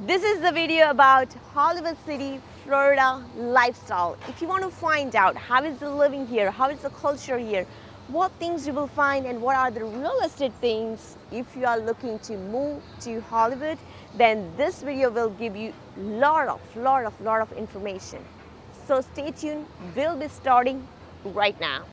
This is the video about Hollywood City, Florida lifestyle. If you want to find out how is the living here, how is the culture here, what things you will find and what are the real estate things if you are looking to move to Hollywood, then this video will give you lot of information. So stay tuned, we'll be starting right now.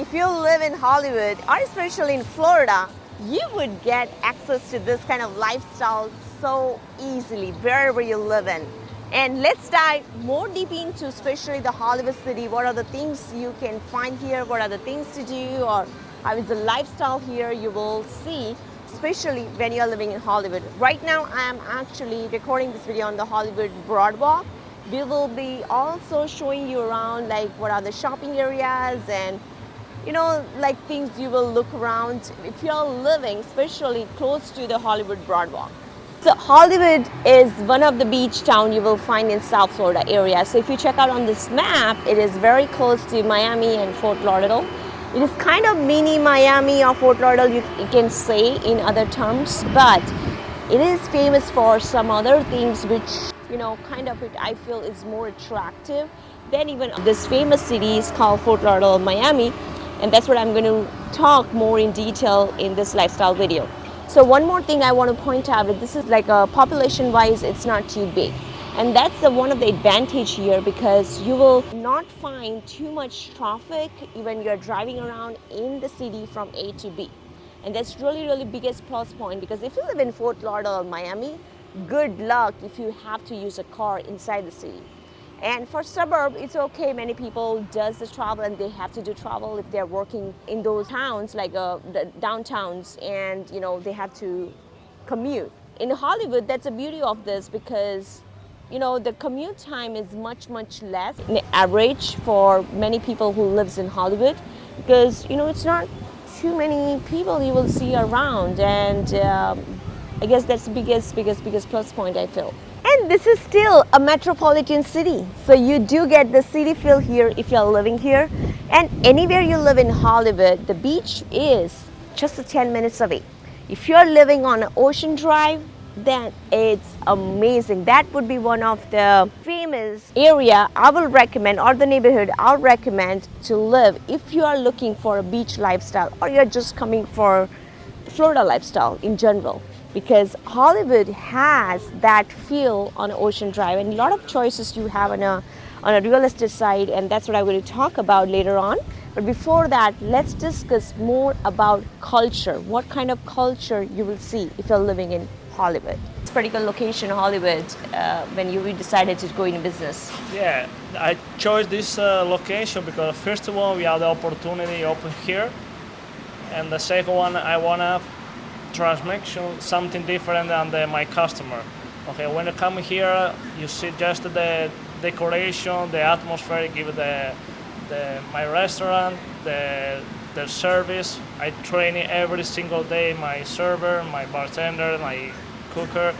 If you live in Hollywood or especially in Florida, you would get access to this kind of lifestyle so easily wherever you live in. And let's dive more deep into especially the Hollywood City. What are the things you can find here? What are the things to do? Or how is the lifestyle here? You will see, especially when you are living in Hollywood. Right now, I am actually recording this video on the Hollywood Broadwalk. We will be also showing you around like what are the shopping areas and like things you will look around if you're living especially close to the Hollywood Broadwalk. So Hollywood is one of the beach town you will find in South Florida area. So if you check out on this map, it is very close to Miami and Fort Lauderdale. It is kind of mini Miami or Fort Lauderdale, you can say in other terms, but it is famous for some other things which I feel is more attractive than even this famous city is called Fort Lauderdale, Miami. And that's what I'm going to talk more in detail in this lifestyle video. So one more thing I want to point out, that this is like a population wise, it's not too big. And that's one of the advantage here, because you will not find too much traffic when you're driving around in the city from A to B. And that's really biggest plus point, because if you live in Fort Lauderdale or Miami, good luck if you have to use a car inside the city. And for suburb, it's okay. Many people does the travel and they have to do travel if they're working in those towns like the downtowns, and they have to commute. In Hollywood, that's the beauty of this, because the commute time is much less in average for many people who lives in Hollywood, because it's not too many people you will see around, and I guess that's the biggest plus point I feel. And this is still a metropolitan city, so you do get the city feel here if you're living here. And anywhere you live in Hollywood, the beach is just 10 minutes away. If you're living on an Ocean Drive, then it's amazing. That would be one of the famous area I will recommend, or the neighborhood I would recommend to live if you are looking for a beach lifestyle, or you're just coming for Florida lifestyle in general. Because Hollywood has that feel on Ocean Drive, and a lot of choices you have on a real estate side, and that's what I'm going to talk about later on. But before that, let's discuss more about culture. What kind of culture you will see if you're living in Hollywood. This particular location, Hollywood, when you decided to go into business. Yeah, I chose this location because first of all, we have the opportunity open here, and the second one, I wanna transmit something different than my customer. Okay, when you come here, you see just the decoration, the atmosphere, give my restaurant, the service. I train every single day my server, my bartender, my cooker,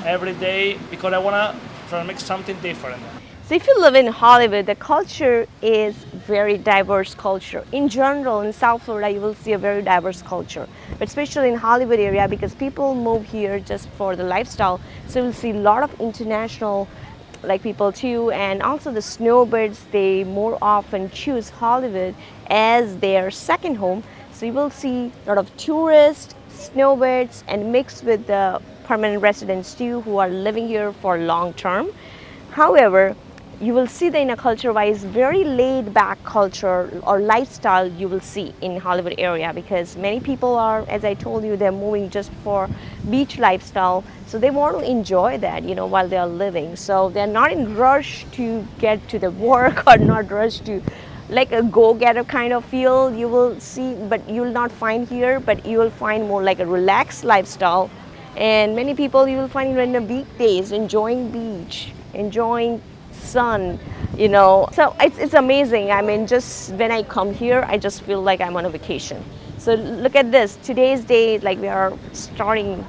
every day, because I wanna transmit something different. So if you live in Hollywood, the culture is very diverse culture. In general, in South Florida, you will see a very diverse culture, but especially in Hollywood area, because people move here just for the lifestyle. So you'll see a lot of international people too, and also the snowbirds, they more often choose Hollywood as their second home. So you will see a lot of tourists, snowbirds, and mixed with the permanent residents too, who are living here for long term. However, you will see that in a culture-wise, very laid-back culture or lifestyle you will see in Hollywood area, because many people are, as I told you, they're moving just for beach lifestyle, so they want to enjoy that, while they are living. So they're not in rush to get to the work, or not rush to like a go-getter kind of feel you will see, but you will not find here. But you will find more like a relaxed lifestyle, and many people you will find in the weekdays enjoying beach, enjoying sun, you know. So it's amazing. I mean, just when I come here, I just feel like I'm on a vacation. So look at this. Today's day, like we are starting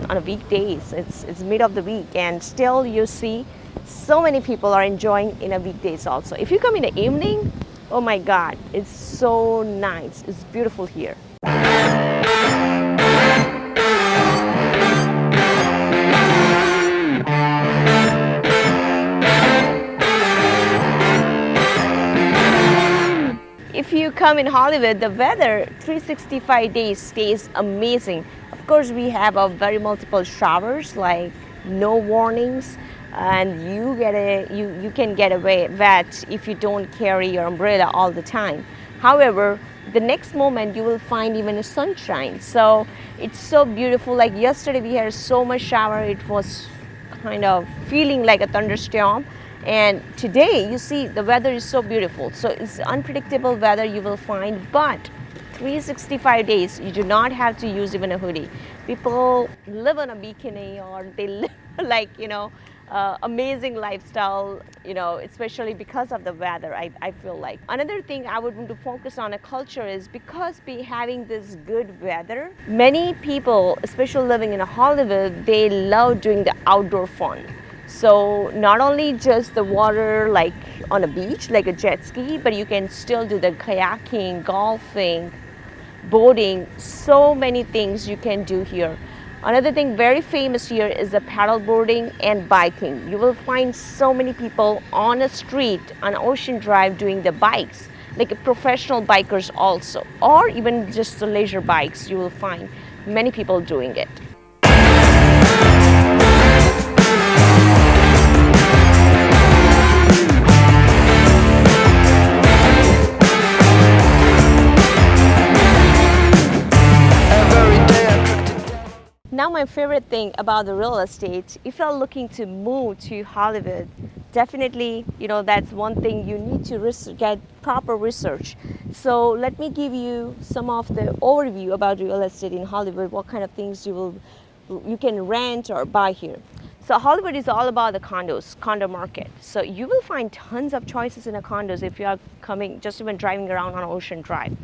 on a weekdays. It's mid of the week, and still you see so many people are enjoying in a weekdays also. If you come in the evening, oh my God, it's so nice. It's beautiful here. If you come in Hollywood, the weather 365 days stays amazing. Of course, we have a very multiple showers, like no warnings, and you can get away wet if you don't carry your umbrella all the time. However, the next moment you will find even a sunshine. So it's so beautiful. Like yesterday we had so much shower, it was kind of feeling like a thunderstorm. And today you see the weather is so beautiful. So it's unpredictable weather you will find, but 365 days you do not have to use even a hoodie. People live on a bikini, or they live like, you know, amazing lifestyle, you know, especially because of the weather. I feel like another thing I would want to focus on a culture is, because we having this good weather, many people, especially living in a Hollywood, they love doing the outdoor fun. So not only just the water, like on a beach, like a jet ski, but you can still do the kayaking, golfing, boating, so many things you can do here. Another thing very famous here is the paddle boarding and biking. You will find so many people on a street, on Ocean Drive, doing the bikes, like professional bikers also, or even just the leisure bikes. You will find many people doing it. Now my favorite thing about the real estate, if you're looking to move to Hollywood, definitely, you know, that's one thing you need to get proper research. So let me give you some of the overview about real estate in Hollywood, what kind of things you can rent or buy here. So Hollywood is all about the condo market. So you will find tons of choices in the condos if you are coming, just even driving around on Ocean Drive.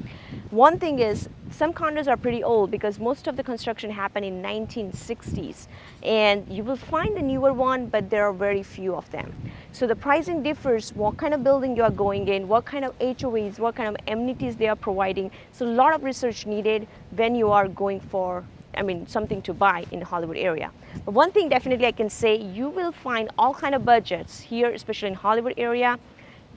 One thing is, some condos are pretty old because most of the construction happened in 1960s, and you will find a newer one, but there are very few of them. So the pricing differs, what kind of building you are going in, what kind of HOAs, what kind of amenities they are providing. So a lot of research needed when you are going for, something to buy in the Hollywood area. But one thing definitely I can say, you will find all kind of budgets here, especially in Hollywood area.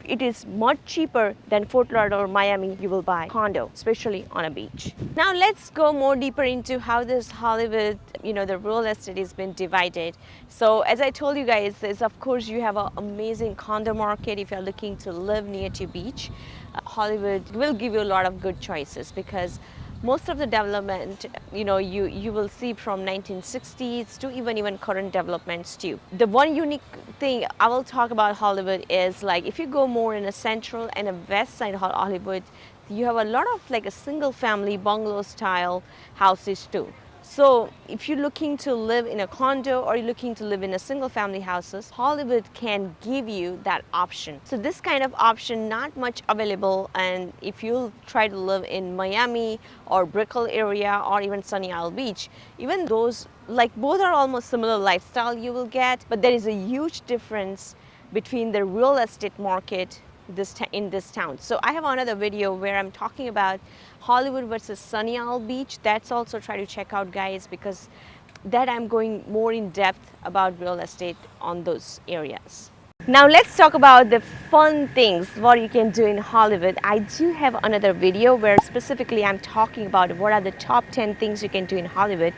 It is much cheaper than Fort Lauderdale or Miami. You will buy condo, especially on a beach. Now let's go more deeper into how this Hollywood, the real estate has been divided. So as I told you guys, is of course you have an amazing condo market if you're looking to live near to beach. Hollywood will give you a lot of good choices, because most of the development, you will see from 1960s to even current developments too. The one unique thing I will talk about Hollywood is, like, if you go more in a central and a west side of Hollywood, you have a lot of like a single family bungalow style houses too. So if you're looking to live in a condo or you're looking to live in a single family houses, Hollywood can give you that option. So this kind of option not much available, and if you try to live in Miami or Brickell area or even Sunny Isle Beach, even those, like, both are almost similar lifestyle you will get, but there is a huge difference between the real estate market in this town. So I have another video where I'm talking about Hollywood versus Sunny Isle Beach. That's also try to check out, guys, because that I'm going more in depth about real estate on those areas. Now let's talk about the fun things what you can do in Hollywood. I do have another video where specifically I'm talking about what are the top 10 things you can do in Hollywood.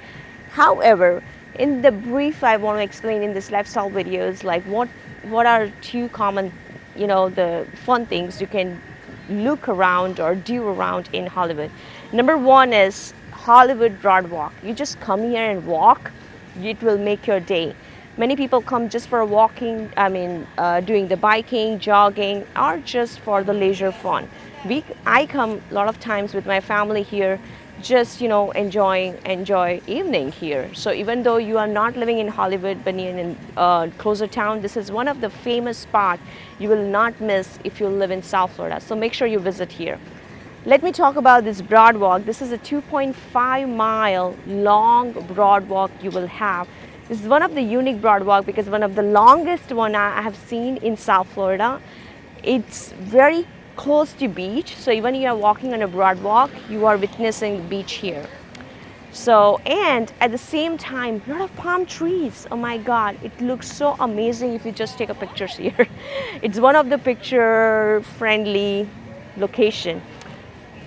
However, in the brief I want to explain in this lifestyle videos, like what are two common, the fun things you can look around or do around in Hollywood. Number one is Hollywood Broadwalk. You just come here and walk, it will make your day. Many people come just for walking, doing the biking, jogging, or just for the leisure fun. I come a lot of times with my family here just enjoy evening here. So even though you are not living in Hollywood but you're in closer town, this is one of the famous spot you will not miss if you live in South Florida. So make sure you visit here. Let me talk about this Broadwalk. This is a 2.5-mile long Broadwalk you will have. This is one of the unique Broadwalk because one of the longest one I have seen in South Florida. It's very close to beach, so even you are walking on a Broadwalk, you are witnessing beach here. So, and at the same time, a lot of palm trees. Oh my God, it looks so amazing if you just take a pictures here. It's one of the picture-friendly location.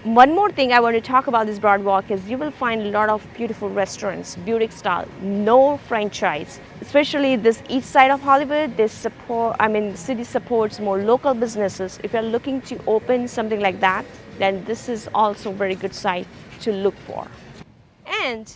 One more thing I want to talk about this Broadwalk is you will find a lot of beautiful restaurants, boutique style, no franchise. Especially this east side of Hollywood, the city supports more local businesses. If you're looking to open something like that, then this is also a very good site to look for. And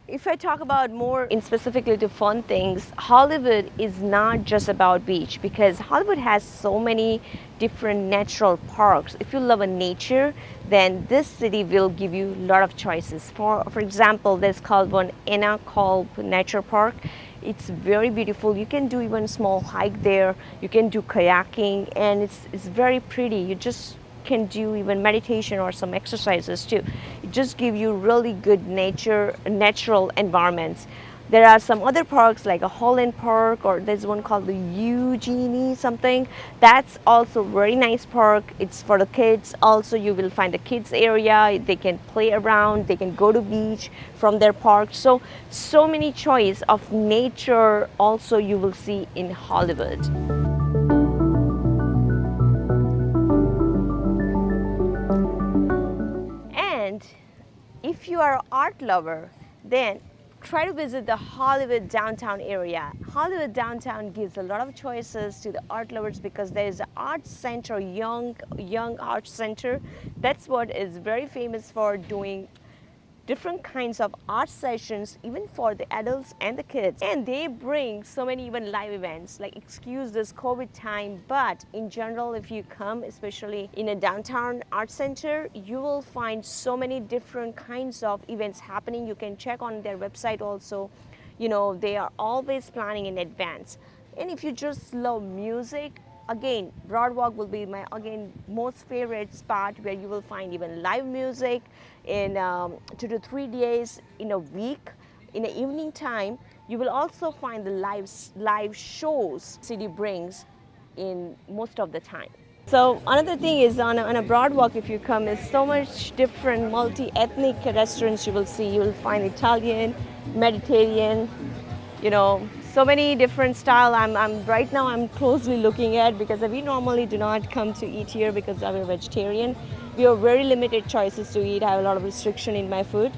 if I talk about more in specifically to fun things, Hollywood is not just about beach because Hollywood has so many different natural parks. If you love nature, then this city will give you a lot of choices. For example, there's called one Anna Kolb Nature Park. It's very beautiful. You can do even a small hike there. You can do kayaking, and it's very pretty. You just can do even meditation or some exercises too. It just give you really good natural environments. There are some other parks like a Holland Park, or there's one called the Eugenie something. That's also very nice park. It's for the kids. Also, you will find the kids area. They can play around. They can go to beach from their park. So many choice of nature also you will see in Hollywood. And if you are an art lover, then try to visit the Hollywood downtown area. Hollywood downtown gives a lot of choices to the art lovers because there is an art center, young art center. That's what is very famous for doing different kinds of art sessions even for the adults and the kids. And they bring so many even live events, like excuse this COVID time, but in general if you come, especially in a downtown art center, you will find so many different kinds of events happening. You can check on their website also. They are always planning in advance. And if you just love music, again, Broadwalk will be my most favorite spot where you will find even live music in 2 to 3 days in a week. In the evening time, you will also find the live shows city brings in most of the time. So another thing is on a Broadwalk, if you come, is so much different multi-ethnic restaurants you will see. You will find Italian, Mediterranean, so many different style. Right now I'm closely looking at because we normally do not come to eat here because I'm a vegetarian. We have very limited choices to eat. I have a lot of restriction in my food.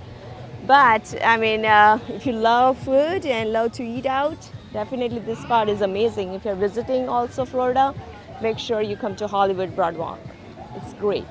But if you love food and love to eat out, definitely this spot is amazing. If you're visiting also Florida, make sure you come to Hollywood Broadwalk. It's great.